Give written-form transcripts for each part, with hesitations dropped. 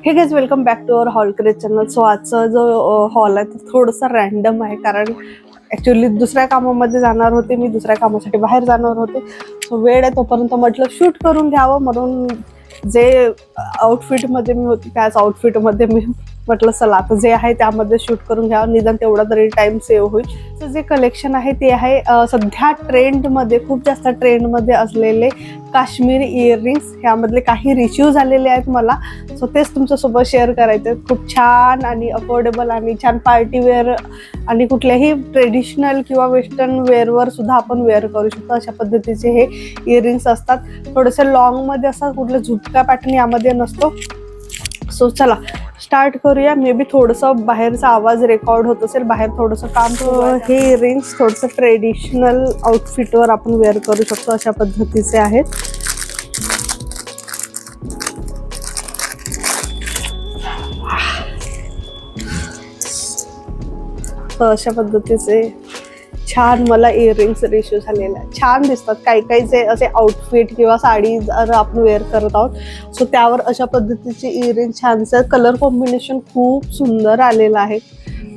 हे guys welcome back to our hall craze channel. So आजचा जो हॉल आहे तो थोडासा रॅन्डम आहे, कारण ॲक्च्युली दुसऱ्या कामामध्ये जाणार होते मी, दुसऱ्या कामासाठी बाहेर जाणार होते. सो वेळ आहे तोपर्यंत म्हटलं शूट करून घ्यावं, म्हणून जे आउटफिटमध्ये मी होती त्याच आउटफिटमध्ये मी म्हटलं चला आता जे आहे त्यामध्ये शूट करून घ्यावं, निदान तेवढा तरी टाइम सेव्ह होईल. तर जे कलेक्शन आहे ते आहे सध्या ट्रेंडमध्ये, खूप जास्त ट्रेंडमध्ये असलेले काश्मीरी इयरिंग्स. ह्यामधले काही रिव्ह्यू झालेले आहेत मला, सो तेच तुमच्यासोबत शेअर करायचे आहेत. खूप छान आणि अफोर्डेबल आणि छान पार्टीवेअर आणि कुठल्याही ट्रेडिशनल किंवा वेस्टर्न वेअरवर सुद्धा आपण वेअर करू शकतो अशा पद्धतीचे हे इयरिंग्स असतात. थोडेसे लॉंगमध्ये असतात, कुठलं झुटका पॅटर्न यामध्ये नसतो. सो चला स्टार्ट करूया. मे बी थोडंसं बाहेरचा आवाज रेकॉर्ड होत असेल, बाहेर थोडंसं काम. हे इयरिंग्स थोडंसं ट्रेडिशनल आउटफिटवर आपण वेअर करू शकतो अशा पद्धतीचे आहेत. अशा पद्धतीचे छान मला इयरिंग्स रिव्ह्यू झालेले आहेत. छान दिसतात. काही काही जे असे आउटफिट किंवा साडी जर आपण वेअर करत आहोत, सो त्यावर अशा पद्धतीचे इयरिंग छानसं कलर कॉम्बिनेशन खूप सुंदर आलेलं आहे.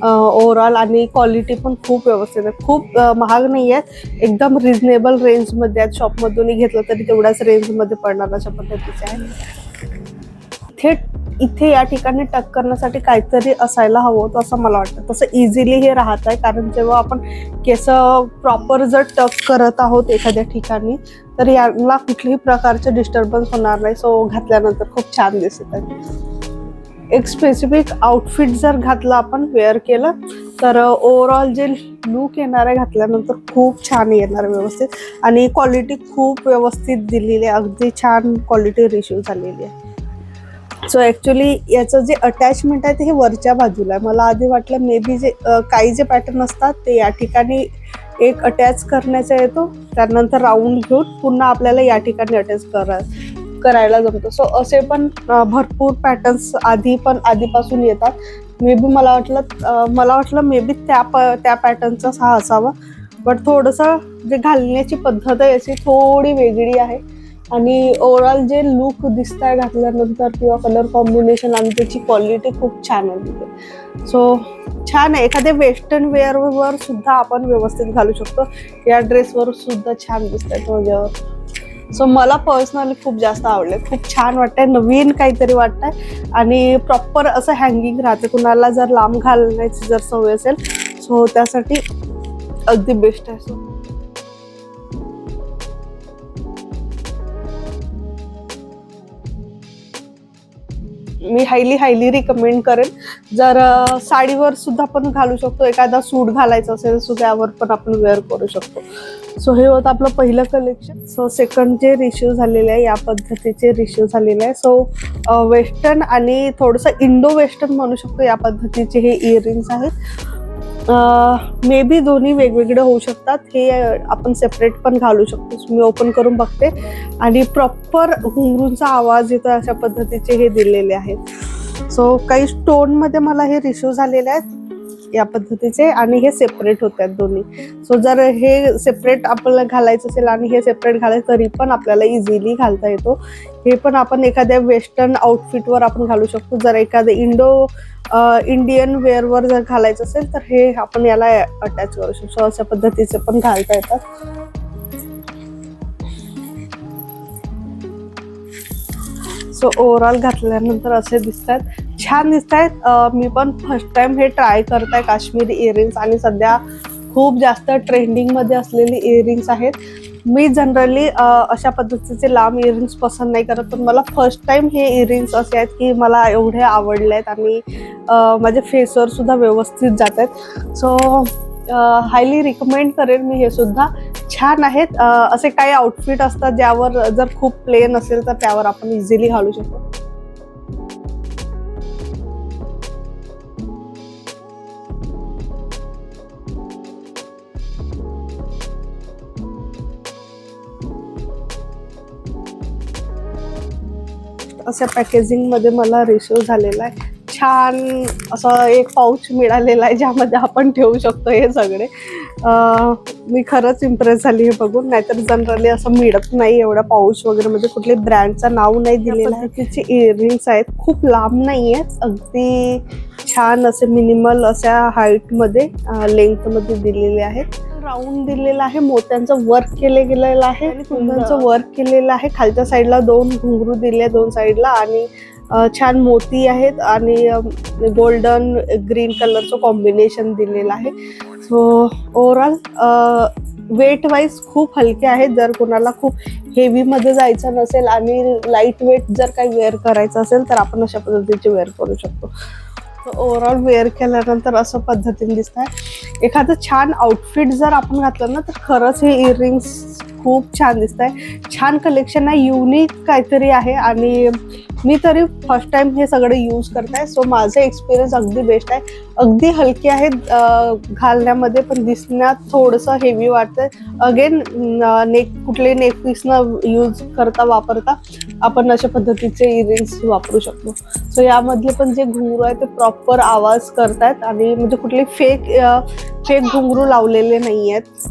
ओव्हरऑल आणि क्वालिटी पण खूप व्यवस्थित आहे. खूप महाग नाही आहेत, एकदम रिजनेबल रेंजमध्ये आहेत. शॉपमधूनही घेतलं तरी तेवढ्याच रेंजमध्ये पडणार अशा पद्धतीचे आहे. इथे या ठिकाणी टक करण्यासाठी काहीतरी असायला हवं होतं असं मला वाटतं. तसं इझिली हे राहत आहे, कारण जेव्हा आपण केस प्रॉपर जर टक करत आहोत एखाद्या ठिकाणी तर याला कुठल्याही प्रकारचे डिस्टर्बन्स होणार नाही. सो घातल्यानंतर खूप छान दिसत आहे. एक स्पेसिफिक आउटफिट जर घातलं आपण वेअर केलं तर ओव्हरऑल जे लुक येणार आहे घातल्यानंतर खूप छान येणार व्यवस्थित, आणि क्वालिटी खूप व्यवस्थित दिलेली आहे. अगदी छान क्वालिटी रिव्ह्यू झालेली आहे. सो ॲक्च्युली याचं जे अटॅचमेंट आहे ते हे वरच्या बाजूला आहे. मला आधी वाटलं मे बी जे काही जे पॅटर्न असतात ते या ठिकाणी एक अटॅच करण्याचा येतो, त्यानंतर राऊंड घेऊन पुन्हा आपल्याला या ठिकाणी अटॅच करायला जमतं. सो असे पण भरपूर पॅटर्न्स आधीपासून येतात. मे बी मला वाटलं मे बी त्या पॅटर्नचा हा असावा, बट थोडंसं जे घालण्याची पद्धत आहे अशी थोडी वेगळी आहे. आणि ओव्हरऑल जे लुक दिसत आहे घातल्यानंतर किंवा कलर कॉम्बिनेशन आणि त्याची क्वालिटी खूप छान आहे. सो छान आहे. एखाद्या वेस्टर्न वेअरवर सुद्धा आपण व्यवस्थित घालू शकतो. या ड्रेसवर सुद्धा छान दिसत आहे माझ्यावर. सो मला पर्सनली खूप जास्त आवडले. खूप छान वाटतंय, नवीन काहीतरी वाटतंय आणि प्रॉपर असं हँगिंग राहते. कुणाला जर लांब घालण्याची जर सवय असेल सो त्यासाठी अगदी बेस्ट आहे. सो मी हायली रिकमेंड करेन. जर साडीवर सुद्धा आपण घालू शकतो, एखादा सूट घालायचं असेल सो त्यावर पण आपण वेअर करू शकतो. सो हे होतं आपलं पहिलं कलेक्शन. सो सेकंड जे रिव्ह्यू झालेले आहे या पद्धतीचे रिव्ह्यू झालेले आहे. सो वेस्टर्न आणि थोडंसं इंडो वेस्टर्न म्हणू शकतो या पद्धतीचे हे इयरिंग्स आहेत. मे बी दोन्ही वेगवेगळे होऊ शकतात. हे आपण सेपरेट पण घालू शकतो. मी ओपन करून बघते आणि प्रॉपर घुंगरूंचा आवाज येतो अशा पद्धतीचे हे दिलेले आहेत. सो काही स्टोनमध्ये मला हे रिव्ह्यू झालेले आहेत या पद्धतीचे, आणि हे सेपरेट होत आहेत दोन्ही. सो जर हे सेपरेट आपल्याला घालायचं असेल आणि हे सेपरेट घालायचं तरी पण आपल्याला इझिली घालता येतो. हे पण आपण एखाद्या वेस्टर्न आउटफिटवर आपण घालू शकतो. जर एखाद्या इंडियन वेअरवर जर घालायचं असेल तर हे आपण याला अटॅच करू शकतो. अशा पद्धतीचे पण घालता येतात. सो ओव्हरऑल घातल्यानंतर असे दिसतात, छान दिसत आहेत. मी पण फर्स्ट टाइम हे ट्राय करत आहे काश्मीरी इयरिंग्स, आणि सध्या खूप जास्त ट्रेंडिंगमध्ये असलेली इयरिंग्स आहेत. मी जनरली अशा पद्धतीचे लांब इयरिंग्स पसंत नाही करत, पण मला फर्स्ट टाइम हे इयरिंग्स असे आहेत की मला एवढे आवडले आहेत आणि माझ्या फेसवर सुद्धा व्यवस्थित जात आहेत. सो हायली रिकमेंड करेन मी. हे सुद्धा छान आहेत. असे काही आउटफिट असतात ज्यावर जर खूप प्लेन असेल तर त्यावर आपण इझिली घालू शकतो. अशा पॅकेजिंगमध्ये मला रिव्ह्यू झालेला आहे. छान असं एक पाऊच मिळालेला आहे ज्यामध्ये आपण ठेवू शकतो हे सगळे. मी खरंच इम्प्रेस झाली हे बघून. नाहीतर जनरली असं मिळत नाही एवढा पाऊच वगैरे, म्हणजे कुठले ब्रँडचं नाव नाही दिलेलं आहे. तिचे इयरिंग्स आहेत, खूप लांब नाही आहेत, अगदी छान असे मिनिमल अशा हाईटमध्ये लेंथमध्ये दिलेले आहेत. राऊंड दिलेला आहे, मोत्यांचं वर्क केले गेलेलं आहे आणि कुंदनचं वर्क केलेलं आहे. खालच्या साईडला 2 घुंगरू दिले 2 साईडला आणि छान मोती आहेत आणि गोल्डन ग्रीन कलरचं कॉम्बिनेशन दिलेलं आहे. सो ओव्हरऑल वेट वाईज खूप हलके आहेत. जर कोणाला खूप हेवीमध्ये जायचं नसेल आणि लाईट वेट जर काही वेअर करायचं असेल तर आपण अशा पद्धतीचे वेअर करू शकतो. ओव्हरऑल वेअर केल्यानंतर असं पद्धतीने दिसत आहे. एखादं छान आउटफिट जर आपण घातलं ना तर खरंच हे इयरिंग्स खूप छान दिसत आहे. छान कलेक्शन आहे, युनिक काहीतरी आहे आणि मी तरी फर्स्ट टाइम हे सगळं यूज करताय. सो माझं एक्सपिरियन्स अगदी बेस्ट आहे. अगदी हलके आहेत घालण्यामध्ये, पण दिसण्यात थोडंसं हेवी वाटतंय. अगेन कुठले नेक पीस न यूज करता वापरता आपण अशा पद्धतीचे इयरिंग्स वापरू शकतो. सो यामधले पण जे घुंगरू आहे ते प्रॉपर आवाज करतायत आणि म्हणजे कुठले फेक घुंगरू लावलेले नाही आहेत.